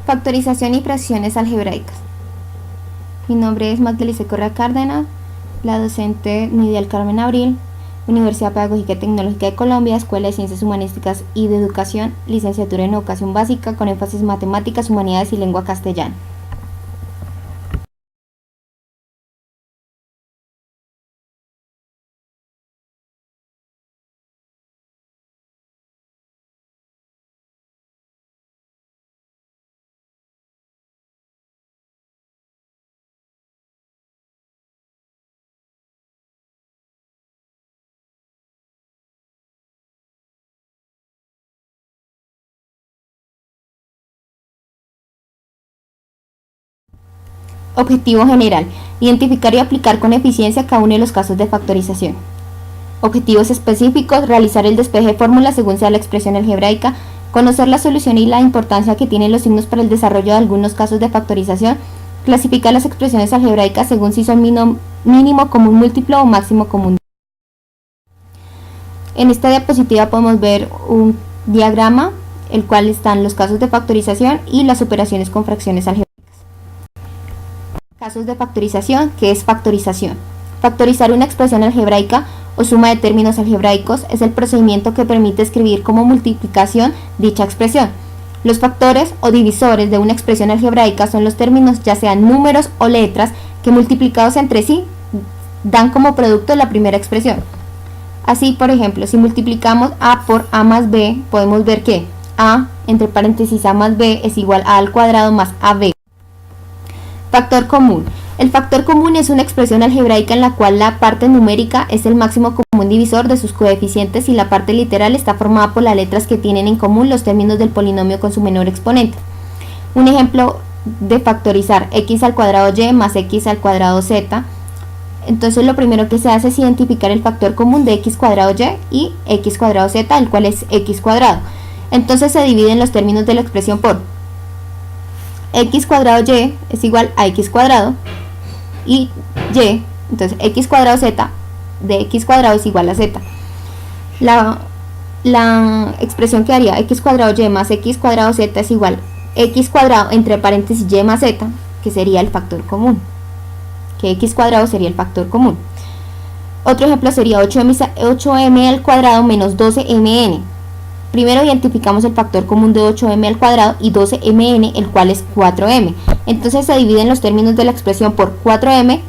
Factorización y fracciones algebraicas. Mi nombre es Magdalena Correa Cárdenas, la docente Nidia del Carmen Abril, Universidad Pedagógica y Tecnológica de Colombia, Escuela de Ciencias Humanísticas y de Educación, licenciatura en Educación Básica con énfasis en Matemáticas, Humanidades y Lengua Castellana. Objetivo general: identificar y aplicar con eficiencia cada uno de los casos de factorización. Objetivos específicos: realizar el despeje de fórmulas según sea la expresión algebraica, conocer la solución y la importancia que tienen los signos para el desarrollo de algunos casos de factorización, clasificar las expresiones algebraicas según si son mínimo común múltiplo o máximo común. En esta diapositiva podemos ver un diagrama, el cual están los casos de factorización y las operaciones con fracciones algebraicas. Casos de factorización. ¿Qué es factorización? Factorizar una expresión algebraica o suma de términos algebraicos es el procedimiento que permite escribir como multiplicación dicha expresión. Los factores o divisores de una expresión algebraica son los términos, ya sean números o letras, que multiplicados entre sí dan como producto la primera expresión. Así, por ejemplo, si multiplicamos a por a más b, podemos ver que a, entre paréntesis a más b, es igual a al cuadrado más ab. Factor común. El factor común es una expresión algebraica en la cual la parte numérica es el máximo común divisor de sus coeficientes y la parte literal está formada por las letras que tienen en común los términos del polinomio con su menor exponente. Un ejemplo de factorizar: x al cuadrado y más x al cuadrado z. Entonces lo primero que se hace es identificar el factor común de x cuadrado y x cuadrado z, el cual es x cuadrado. Entonces se dividen los términos de la expresión por x cuadrado y es igual a x cuadrado y, entonces x cuadrado z de x cuadrado es igual a z. La expresión que haría x cuadrado y más x cuadrado z es igual a x cuadrado entre paréntesis y más z, que sería el factor común, que x cuadrado sería el factor común. Otro ejemplo sería 8m al cuadrado menos 12mn. Primero identificamos el factor común de 8m al cuadrado y 12mn, el cual es 4m. Entonces se dividen los términos de la expresión por 4m,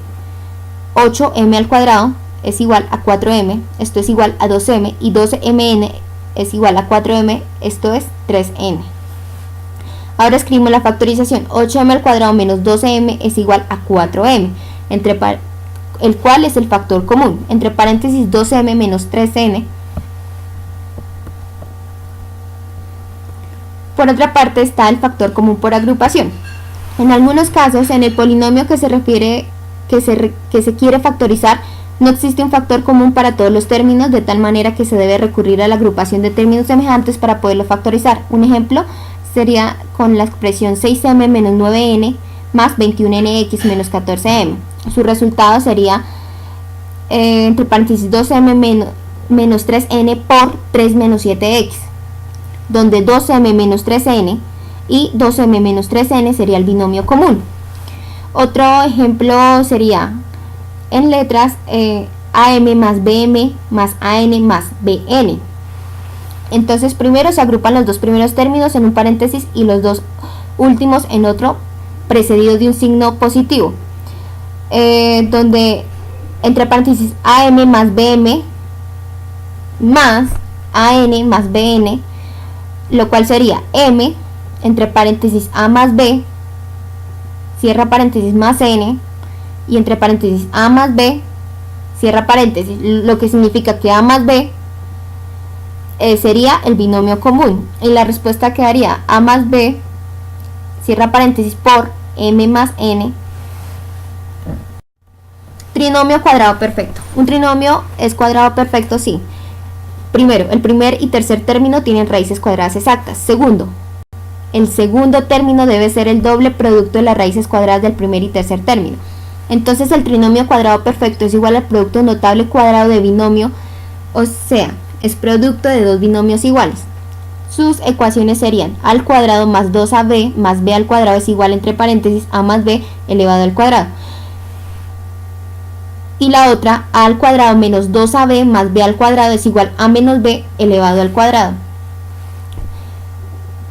8m al cuadrado es igual a 4m, esto es igual a 2m, y 12mn es igual a 4m, esto es 3n. Ahora escribimos la factorización: 8m al cuadrado menos 12m es igual a 4m, el cual es el factor común, entre paréntesis 12m menos 3n. Por otra parte está el factor común por agrupación. En algunos casos, en el polinomio que se quiere factorizar, no existe un factor común para todos los términos, de tal manera que se debe recurrir a la agrupación de términos semejantes para poderlo factorizar. Un ejemplo sería con la expresión 6m menos 9n más 21nx menos 14m. Su resultado sería entre paréntesis 2m menos 3n por 3 menos 7x. Donde 2m menos 3n y 2m menos 3n sería el binomio común. Otro ejemplo sería en letras am más bm más an más bn. Entonces primero se agrupan los dos primeros términos en un paréntesis y los dos últimos en otro, precedido de un signo positivo, donde entre paréntesis am más bm más an más bn, lo cual sería m entre paréntesis a más b, cierra paréntesis, más n, y entre paréntesis a más b, cierra paréntesis, lo que significa que a más b sería el binomio común, y la respuesta quedaría a más b, cierra paréntesis, por m más n. Trinomio cuadrado perfecto. Un trinomio es cuadrado perfecto si: primero, el primer y tercer término tienen raíces cuadradas exactas. Segundo, el segundo término debe ser el doble producto de las raíces cuadradas del primer y tercer término. Entonces el trinomio cuadrado perfecto es igual al producto notable cuadrado de binomio, o sea, es producto de dos binomios iguales. sus ecuaciones serían a al cuadrado más 2ab más b al cuadrado es igual, entre paréntesis, a más b elevado al cuadrado. Y la otra, a al cuadrado menos 2ab más b al cuadrado es igual a menos b elevado al cuadrado.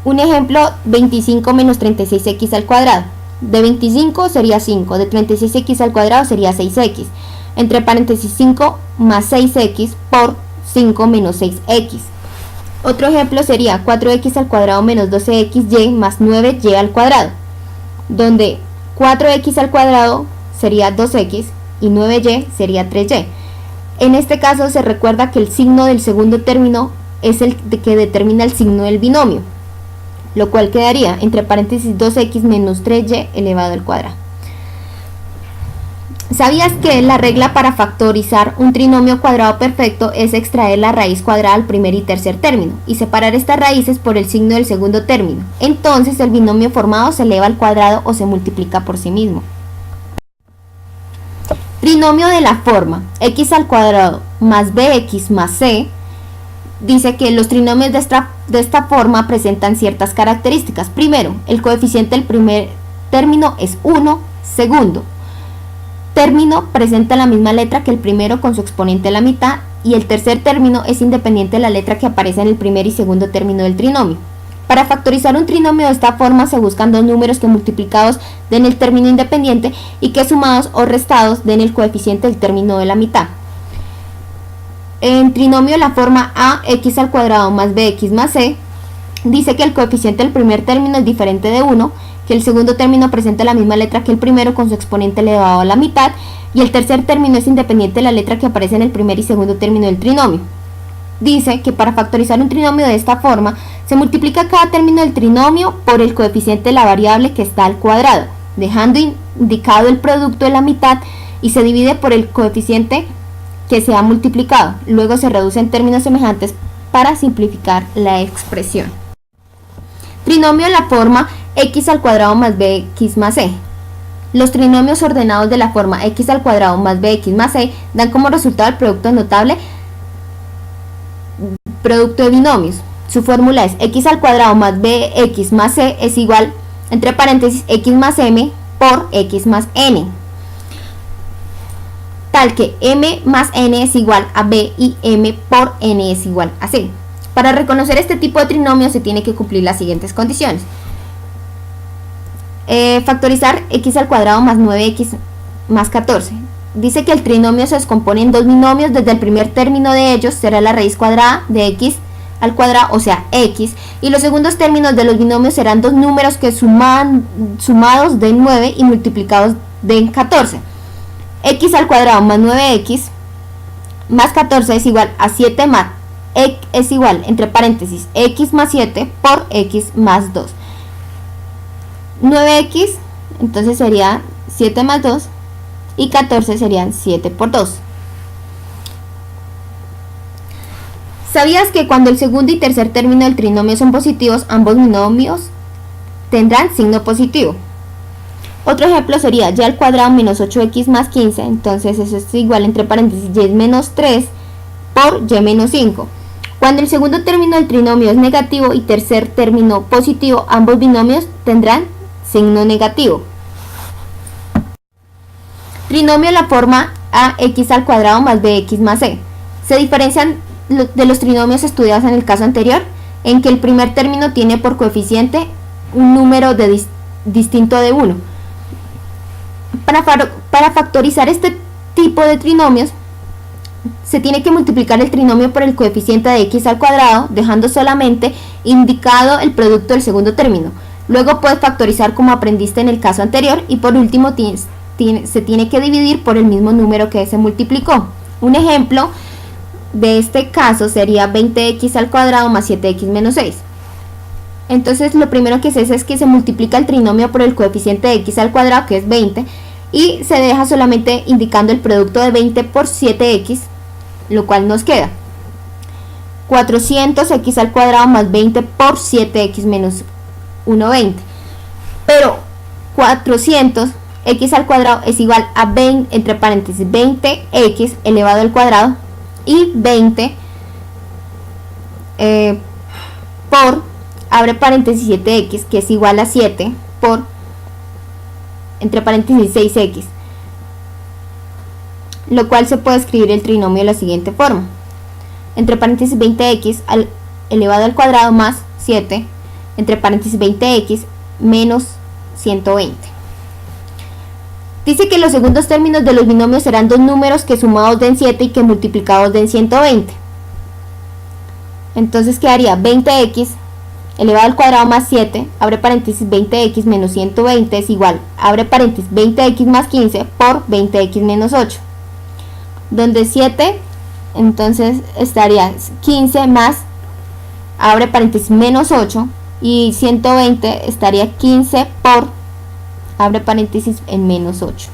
Un ejemplo, 25 menos 36x al cuadrado. De 25 sería 5, de 36x al cuadrado sería 6x. Entre paréntesis 5 más 6x por 5 menos 6x. Otro ejemplo sería 4x al cuadrado menos 12xy más 9y al cuadrado, donde 4x al cuadrado sería 2x y 9y sería 3y. En este caso se recuerda que el signo del segundo término es el que determina el signo del binomio, lo cual quedaría entre paréntesis 2x menos 3y elevado al cuadrado. ¿Sabías que la regla para factorizar un trinomio cuadrado perfecto es extraer la raíz cuadrada al primer y tercer término y separar estas raíces por el signo del segundo término? Entonces el binomio formado se eleva al cuadrado o se multiplica por sí mismo. Trinomio de la forma x al cuadrado más bx más c. Dice que los trinomios de esta forma presentan ciertas características. Primero, el coeficiente del primer término es 1, segundo término presenta la misma letra que el primero con su exponente a la mitad, y el tercer término es independiente de la letra que aparece en el primer y segundo término del trinomio. Para factorizar un trinomio de esta forma se buscan dos números que multiplicados den el término independiente y que sumados o restados den el coeficiente del término de la mitad. En trinomio la forma ax al cuadrado más bx más c dice que el coeficiente del primer término es diferente de 1, que el segundo término presenta la misma letra que el primero con su exponente elevado a la mitad, y el tercer término es independiente de la letra que aparece en el primer y segundo término del trinomio. Dice que para factorizar un trinomio de esta forma se multiplica cada término del trinomio por el coeficiente de la variable que está al cuadrado, dejando indicado el producto de la mitad, y se divide por el coeficiente que se ha multiplicado. Luego se reduce en términos semejantes para simplificar la expresión. Trinomio de la forma x al cuadrado más bx más c. Los trinomios ordenados de la forma x al cuadrado más bx más c dan como resultado el producto notable producto de binomios. Su fórmula es x al cuadrado más bx más c es igual, entre paréntesis, x más m por x más n, tal que m más n es igual a b y m por n es igual a c. Para reconocer este tipo de trinomio se tiene que cumplir las siguientes condiciones. Factorizar x al cuadrado más 9x más 14. Dice que el trinomio se descompone en dos binomios. Desde el primer término de ellos será la raíz cuadrada de x al cuadrado, o sea x, y los segundos términos de los binomios serán dos números que sumados den 9 y multiplicados den 14. X al cuadrado más 9x más 14 es igual a 7 más es igual, entre paréntesis, x más 7 por x más 2. 9x entonces sería 7 más 2 y 14 serían 7 por 2. ¿Sabías que cuando el segundo y tercer término del trinomio son positivos, ambos binomios tendrán signo positivo? Otro ejemplo sería y al cuadrado menos 8x más 15, entonces eso es igual, entre paréntesis, y menos 3 por y menos 5. Cuando el segundo término del trinomio es negativo y tercer término positivo, ambos binomios tendrán signo negativo. Trinomio de la forma ax al cuadrado más bx más c. Se diferencian de los trinomios estudiados en el caso anterior, en que el primer término tiene por coeficiente un número distinto de 1. Para factorizar este tipo de trinomios se tiene que multiplicar el trinomio por el coeficiente de x al cuadrado, dejando solamente indicado el producto del segundo término. Luego puedes factorizar como aprendiste en el caso anterior, y por último se tiene que dividir por el mismo número que se multiplicó. Un ejemplo de este caso sería 20x al cuadrado más 7x menos 6. Entonces lo primero que se hace es que se multiplica el trinomio por el coeficiente de x al cuadrado, que es 20, y se deja solamente indicando el producto de 20 por 7x, lo cual nos queda 400x al cuadrado más 20 por 7x menos 120. Pero 400x al cuadrado es igual a 20, entre paréntesis, 20x elevado al cuadrado, y 20 por, abre paréntesis 7x, que es igual a 7, por, entre paréntesis 6x, lo cual se puede escribir el trinomio de la siguiente forma: entre paréntesis 20x elevado al cuadrado más 7, entre paréntesis 20x menos 120. Dice que los segundos términos de los binomios serán dos números que sumados den 7 y que multiplicados den 120. Entonces quedaría 20x elevado al cuadrado más 7, abre paréntesis 20x menos 120 es igual, abre paréntesis 20x más 15 por 20x menos 8. Donde 7, entonces estaría 15 más, abre paréntesis menos 8, y 120 estaría 15 por, abre paréntesis en menos 8.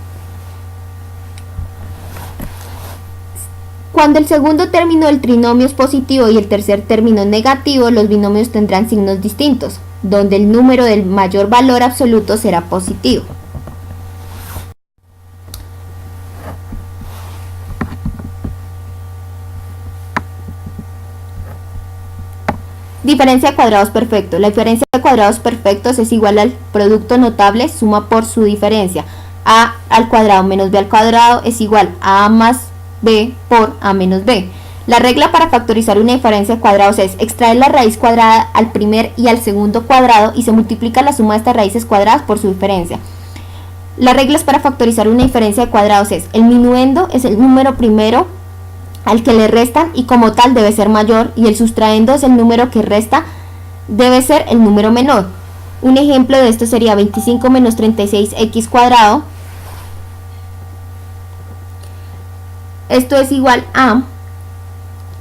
Cuando el segundo término del trinomio es positivo y el tercer término negativo, los binomios tendrán signos distintos, donde el número del mayor valor absoluto será positivo. Diferencia de cuadrados perfectos. La diferencia de cuadrados perfectos es igual al producto notable suma por su diferencia. A al cuadrado menos b al cuadrado es igual a más b por a menos b. La regla para factorizar una diferencia de cuadrados es extraer la raíz cuadrada al primer y al segundo cuadrado y se multiplica la suma de estas raíces cuadradas por su diferencia. Las reglas para factorizar una diferencia de cuadrados es: el minuendo es el número primero al que le restan y como tal debe ser mayor, y el sustraendo es el número que resta, debe ser el número menor. Un ejemplo de esto sería 25 menos 36x cuadrado. Esto es igual a,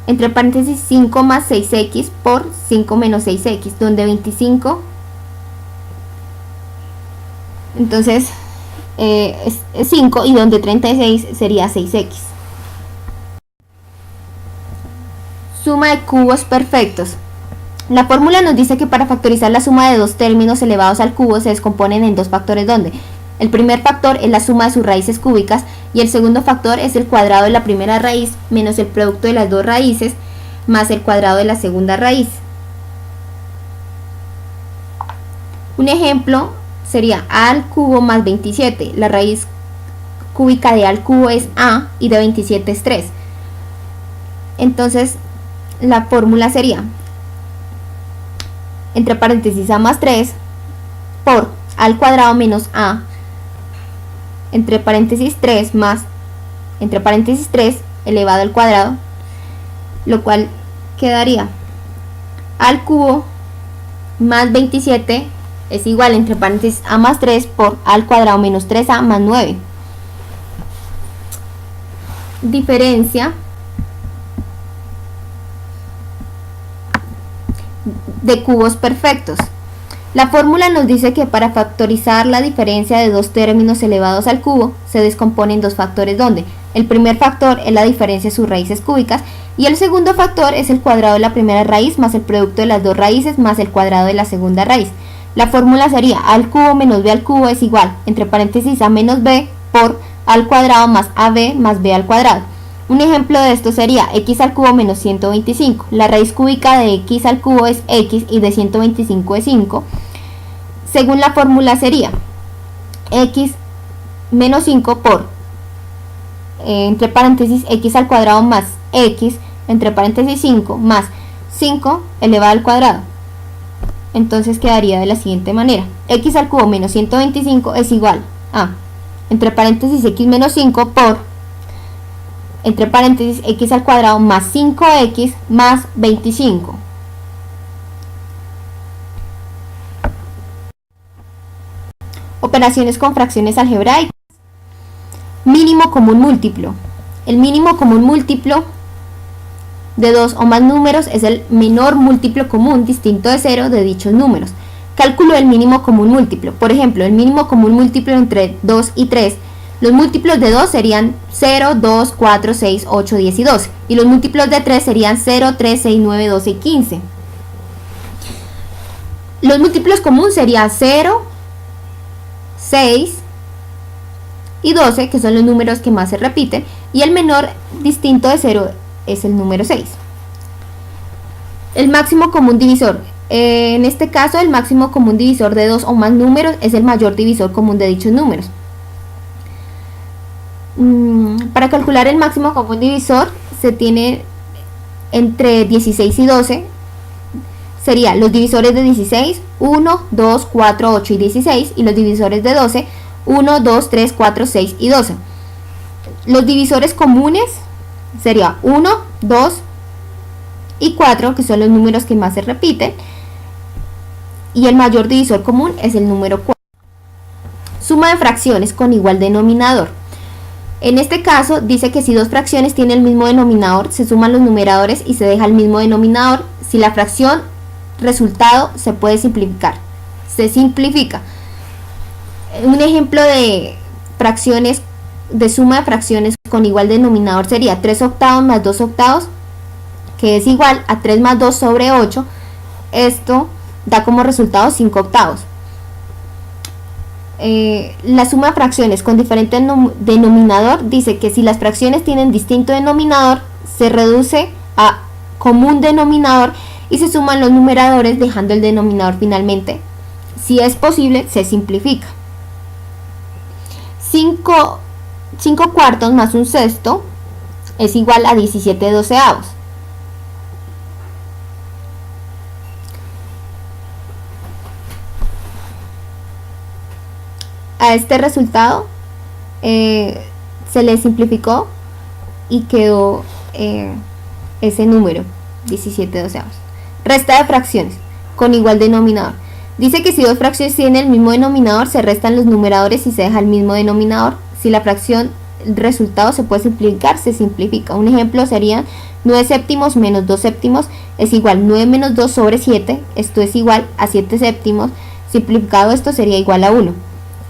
entre paréntesis, 5 más 6x por 5 menos 6x, donde 25, entonces es 5, y donde 36 sería 6x. Suma de cubos perfectos. La fórmula nos dice que para factorizar la suma de dos términos elevados al cubo se descomponen en dos factores, donde el primer factor es la suma de sus raíces cúbicas y el segundo factor es el cuadrado de la primera raíz menos el producto de las dos raíces más el cuadrado de la segunda raíz. Un ejemplo sería a al cubo más 27. La raíz cúbica de a al cubo es a y de 27 es 3. Entonces la fórmula sería, entre paréntesis, a más 3 por a al cuadrado menos a, entre paréntesis 3 más, entre paréntesis 3 elevado al cuadrado, lo cual quedaría a al cubo más 27 es igual, entre paréntesis, a más 3 por a al cuadrado menos 3a más 9. Diferencia de cubos perfectos. La fórmula nos dice que para factorizar la diferencia de dos términos elevados al cubo se descompone en dos factores, donde el primer factor es la diferencia de sus raíces cúbicas y el segundo factor es el cuadrado de la primera raíz más el producto de las dos raíces más el cuadrado de la segunda raíz. La fórmula sería a al cubo menos b al cubo es igual, entre paréntesis, a menos b por a al cuadrado más ab más b al cuadrado. Un ejemplo de esto sería x al cubo menos 125. La raíz cúbica de x al cubo es x y de 125 es 5. Según la fórmula sería x menos 5 por, entre paréntesis, x al cuadrado más x, entre paréntesis 5, más 5 elevado al cuadrado. Entonces quedaría de la siguiente manera: x al cubo menos 125 es igual a, entre paréntesis, x menos 5 por, entre paréntesis, x al cuadrado más 5x más 25. Operaciones con fracciones algebraicas. Mínimo común múltiplo. El mínimo común múltiplo de dos o más números es el menor múltiplo común distinto de 0 de dichos números. Cálculo del mínimo común múltiplo. Por ejemplo, el mínimo común múltiplo entre 2 y 3. Los múltiplos de 2 serían 0, 2, 4, 6, 8, 10 y 12. Y los múltiplos de 3 serían 0, 3, 6, 9, 12 y 15. Los múltiplos comunes serían 0, 6 y 12, que son los números que más se repiten. Y el menor distinto de 0 es el número 6. El máximo común divisor En este caso, el máximo común divisor de dos o más números es el mayor divisor común de dichos números. Para calcular el máximo común divisor se tiene entre 16 y 12. Serían los divisores de 16, 1, 2, 4, 8 y 16, y los divisores de 12, 1, 2, 3, 4, 6 y 12. Los divisores comunes serían 1, 2 y 4, que son los números que más se repiten, y el mayor divisor común es el número 4. Suma de fracciones con igual denominador. En este caso dice que si dos fracciones tienen el mismo denominador, se suman los numeradores y se deja el mismo denominador. Si la fracción resultado se puede simplificar, se simplifica. Un ejemplo de fracciones, de suma de fracciones con igual denominador sería 3 octavos más 2 octavos, que es igual a 3 más 2 sobre 8. Esto da como resultado 5 octavos. La suma de fracciones con diferente denominador dice que si las fracciones tienen distinto denominador, se reduce a común denominador y se suman los numeradores dejando el denominador finalmente. Si es posible, se simplifica. 5 cuartos más un sexto es igual a 17 doceavos. A este resultado se le simplificó y quedó ese número, 17 doceavos. Resta de fracciones con igual denominador. Dice que si dos fracciones tienen el mismo denominador, se restan los numeradores y se deja el mismo denominador. Si la fracción, el resultado se puede simplificar, se simplifica. Un ejemplo sería 9 séptimos menos 2 séptimos es igual 9 menos 2 sobre 7. Esto es igual a 7 séptimos. Simplificado esto sería igual a 1.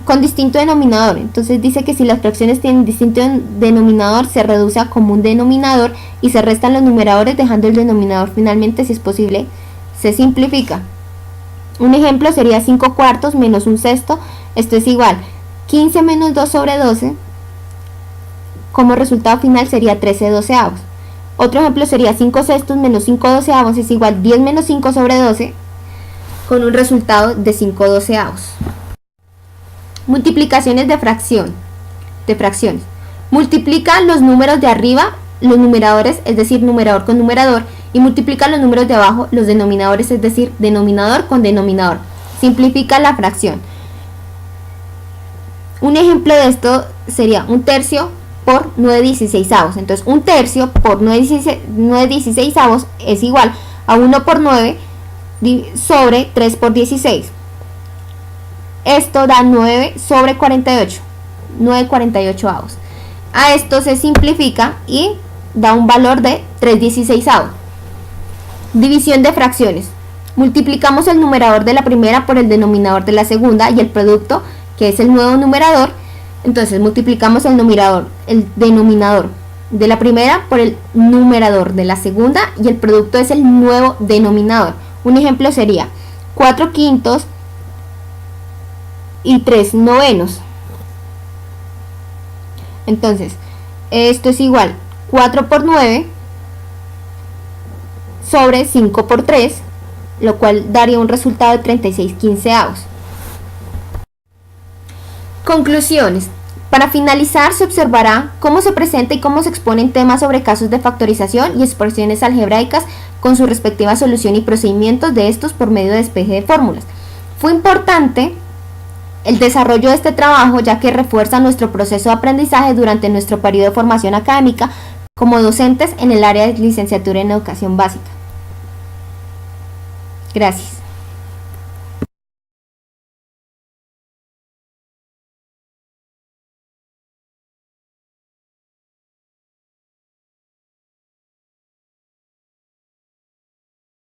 Con distinto denominador. Entonces dice que si las fracciones tienen distinto denominador, se reduce a común denominador y se restan los numeradores dejando el denominador finalmente. Si es posible, se simplifica. Un ejemplo sería 5 cuartos menos un sexto. Esto es igual 15 menos 2 sobre 12. Como resultado final sería 13 doceavos. Otro ejemplo sería 5 sextos menos 5 doceavos es igual 10 menos 5 sobre 12, con un resultado de 5 doceavos. Multiplicaciones de fracciones. Multiplica los números de arriba, los numeradores, es decir, numerador con numerador, y multiplica los números de abajo, los denominadores, es decir, denominador con denominador. Simplifica la fracción. Un ejemplo de esto sería un tercio por 9/16. Entonces, un tercio por 9/16 es igual a 1 por 9 sobre 3 por 16. Esto da 9 sobre 48, 9/48. A esto se simplifica y da un valor de 3/16. División de fracciones. Multiplicamos el numerador de la primera por el denominador de la segunda y el producto, que es el nuevo numerador. Entonces multiplicamos el denominador de la primera por el numerador de la segunda y el producto es el nuevo denominador. Un ejemplo sería 4 quintos y 3 novenos. Entonces, esto es igual 4 por 9 sobre 5 por 3, lo cual daría un resultado de 36 quinceavos. Conclusiones. Para finalizar, se observará cómo se presenta y cómo se exponen temas sobre casos de factorización y expresiones algebraicas con su respectiva solución y procedimientos de estos por medio de despeje de fórmulas. Fue importante el desarrollo de este trabajo, ya que refuerza nuestro proceso de aprendizaje durante nuestro periodo de formación académica como docentes en el área de licenciatura en educación básica. Gracias.